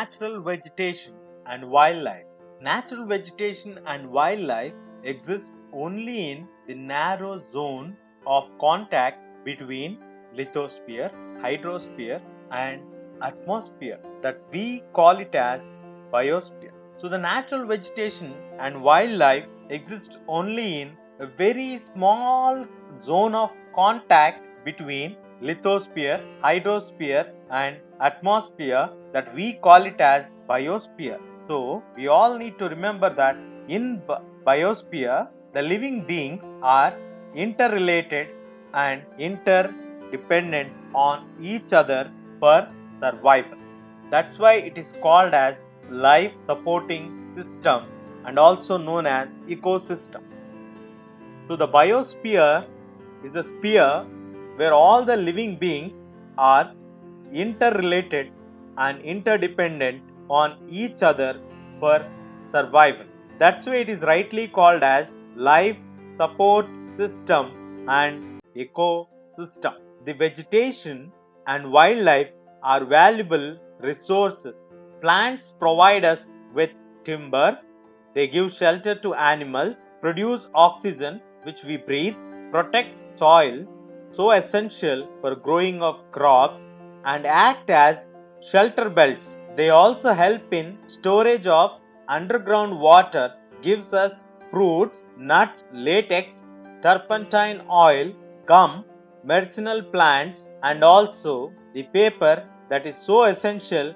natural vegetation and wildlife. Natural vegetation and wildlife exist only in the narrow zone of contact between lithosphere, hydrosphere, and atmosphere that we call it as biosphere. So, the natural vegetation and wildlife exist only in a very small zone of contact between lithosphere, hydrosphere, and atmosphere that we call it as biosphere. So, we all need to remember that in biosphere, the living beings are interrelated and interdependent on each other for survival. That's why it is called as life supporting system and also known as ecosystem. So, the biosphere is a sphere where all the living beings are interrelated and interdependent on each other for survival. That's why it is rightly called as life support system and ecosystem. The vegetation and wildlife are valuable resources. Plants provide us with timber, they give shelter to animals, produce oxygen which we breathe, protect soil, so essential for growing of crops, and act as shelter belts. They also help in storage of underground water, gives us fruits, nuts, latex, turpentine oil, gum, medicinal plants, and also the paper that is so essential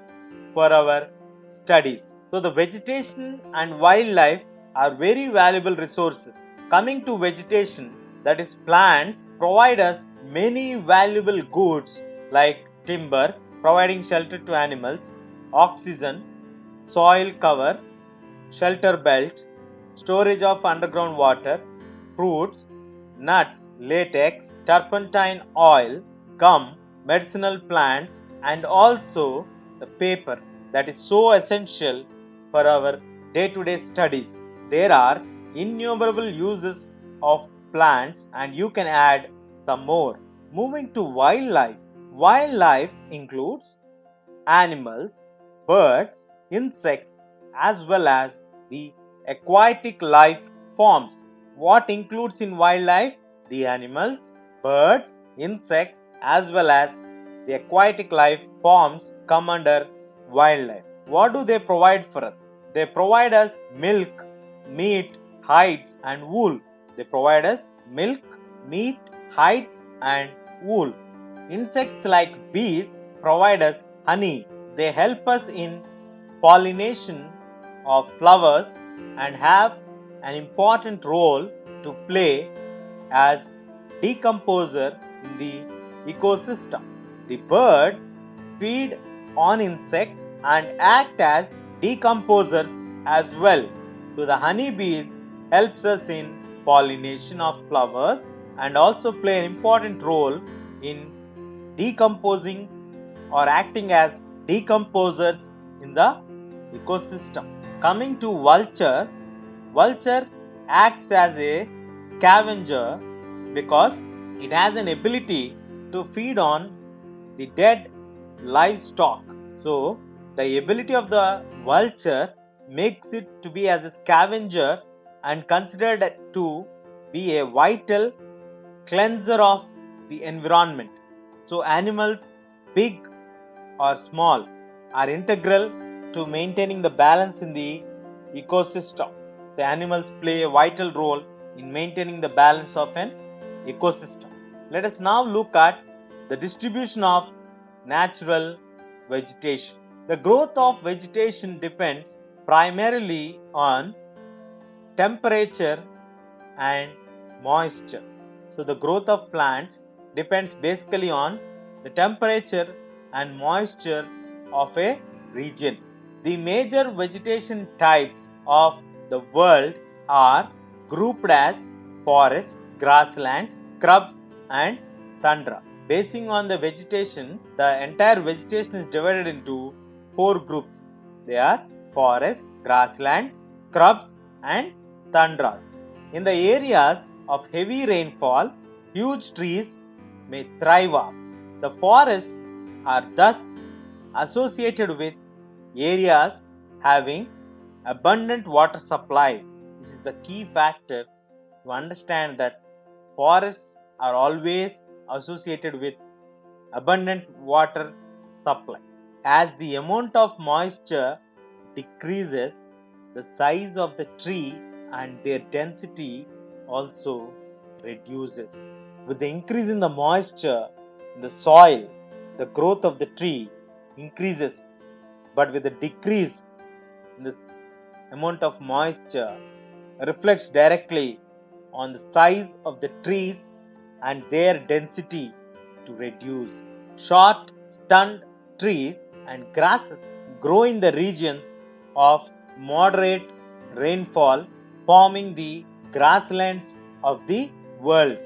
for our studies. So, the vegetation and wildlife are very valuable resources. Coming to vegetation, that is plants, provide us many valuable goods like timber, providing shelter to animals, oxygen, soil cover, shelter belts, storage of underground water, fruits, nuts, latex, turpentine oil, gum, medicinal plants, and also the paper that is so essential for our day-to-day studies. There are innumerable uses of plants, and you can add some more. Moving to wildlife. Wildlife includes animals, birds, insects, as well as the aquatic life forms. What includes in wildlife? The animals, birds, insects, as well as the aquatic life forms come under wildlife. What do they provide for us? They provide us milk, meat, hides, and wool. They provide us milk, meat, hides, and wool. Insects like bees provide us honey. They help us in pollination of flowers and have an important role to play as decomposer in the ecosystem. The birds feed on insects and act as decomposers as well. So the honeybees helps us in pollination of flowers and also play an important role in decomposing or acting as decomposers in the ecosystem. Coming to vulture, vulture acts as a scavenger because it has an ability to feed on the dead livestock. So, the ability of the vulture makes it to be as a scavenger and considered to be a vital cleanser of the environment. So, animals, big or small, are integral to maintaining the balance in the ecosystem. The animals play a vital role in maintaining the balance of an ecosystem. Let us now look at the distribution of natural vegetation. The growth of vegetation depends primarily on temperature and moisture. So, the growth of plants depends basically on the temperature and moisture of a region. The major vegetation types of the world are grouped as forest, grasslands, scrubs, and tundra. Basing on the vegetation, the entire vegetation is divided into 4 groups. They are forest, grasslands, scrubs, and tundras. In the areas of heavy rainfall, huge trees may thrive up. The forests are thus associated with areas having abundant water supply. This is the key factor to understand that forests are always associated with abundant water supply. As the amount of moisture decreases, the size of the tree and their density also reduces. With the increase in the moisture in the soil, the growth of the tree increases, but with the decrease in the amount of moisture reflects directly on the size of the trees and their density to reduce. Short, stunted trees and grasses grow in the regions of moderate rainfall, forming the grasslands of the world.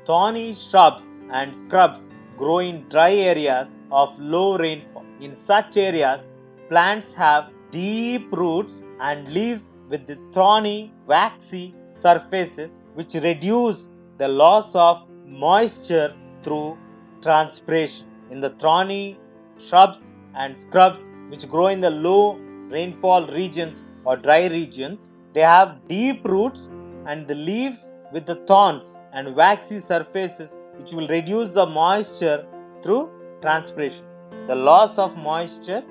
Thorny shrubs and scrubs grow in dry areas of low rainfall. In such areas, plants have deep roots and leaves with the thorny, waxy surfaces which reduce the loss of moisture through transpiration. In the thorny shrubs and scrubs which grow in the low rainfall regions or dry regions, they have deep roots and the leaves with the thorns and waxy surfaces which will reduce the moisture through transpiration. The loss of moisture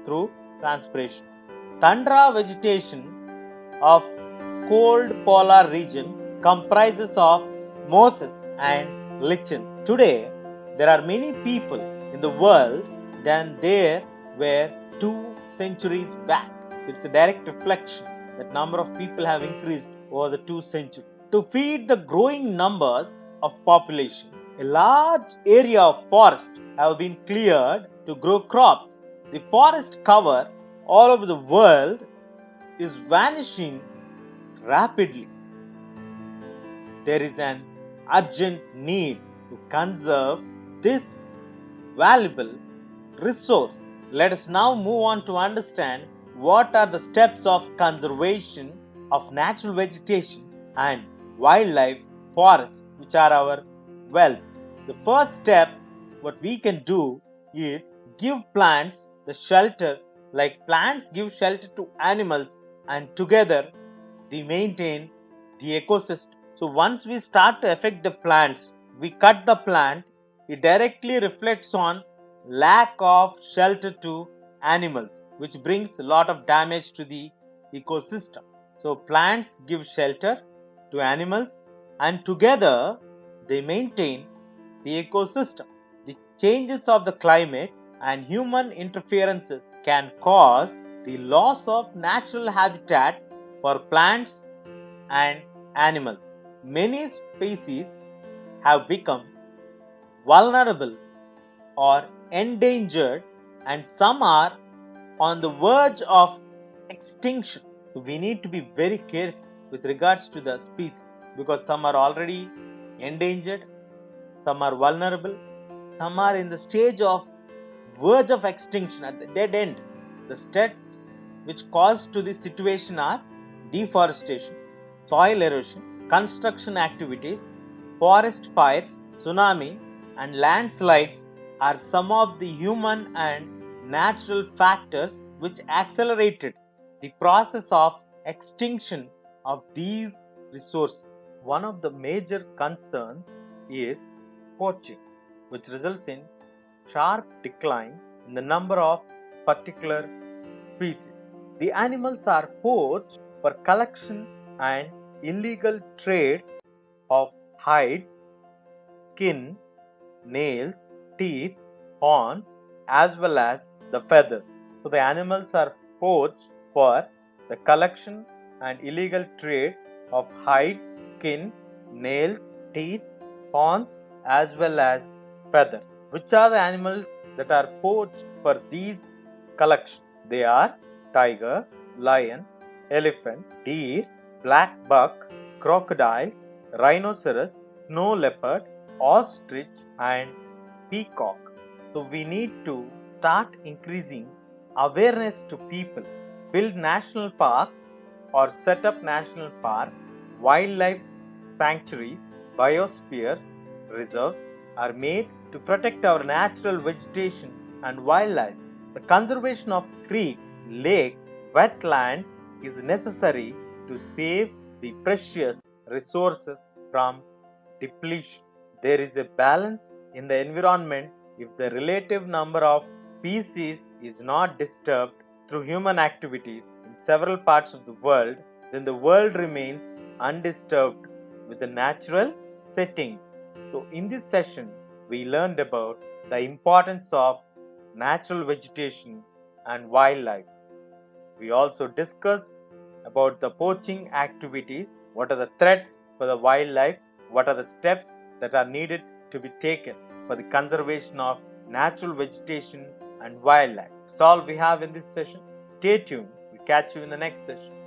through transpiration. Tundra vegetation of cold polar region comprises of mosses and lichens. Today, there are many people in the world than there were 2 centuries back. It's a direct reflection that number of people have increased over the 2 centuries. To feed the growing numbers of population, a large area of forest have been cleared to grow crops. The forest cover all over the world is vanishing rapidly. There is an urgent need to conserve this valuable resource. Let us now move on to understand what are the steps of conservation of natural vegetation and wildlife forests, which are our wealth. The first step, what we can do is give plants the shelter, like plants give shelter to animals, and together they maintain the ecosystem. So once we start to affect the plants, we cut the plant, it directly reflects on lack of shelter to animals, which brings a lot of damage to the ecosystem. So plants give shelter to animals and together they maintain the ecosystem. The changes of the climate and human interferences can cause the loss of natural habitat for plants and animals. Many species have become vulnerable or endangered, and some are on the verge of extinction. So we need to be very careful with regards to the species, because some are already endangered, some are vulnerable, some are in the stage of verge of extinction at the dead end. The steps which cause to this situation are deforestation, soil erosion, construction activities, forest fires, tsunami, and landslides are some of the human and natural factors which accelerated the process of extinction of these resources. One of the major concerns is poaching, which results in sharp decline in the number of particular species. The animals are poached for collection and illegal trade of hides, skin, nails, teeth, horns, as well as the feathers. So the animals are poached for the collection and illegal trade of hides, skin, nails, teeth, horns, as well as feathers. Which are the animals that are poached for these collections? They are tiger, lion, elephant, deer, black buck, crocodile, rhinoceros, snow leopard, ostrich, and peacock. So we need to start increasing awareness to people, build national parks or set up national parks, wildlife sanctuaries, biospheres, reserves are made to protect our natural vegetation and wildlife. The conservation of creeks, lakes, wetland is necessary to save the precious resources from depletion. There is a balance in the environment if the relative number of species is not disturbed through human activities in several parts of the world, then the world remains undisturbed with the natural settings. So, in this session, we learned about the importance of natural vegetation and wildlife. We also discussed about the poaching activities, what are the threats for the wildlife, what are the steps that are needed to be taken for the conservation of natural vegetation and wildlife. That's all we have in this session. Stay tuned. We'll catch you in the next session.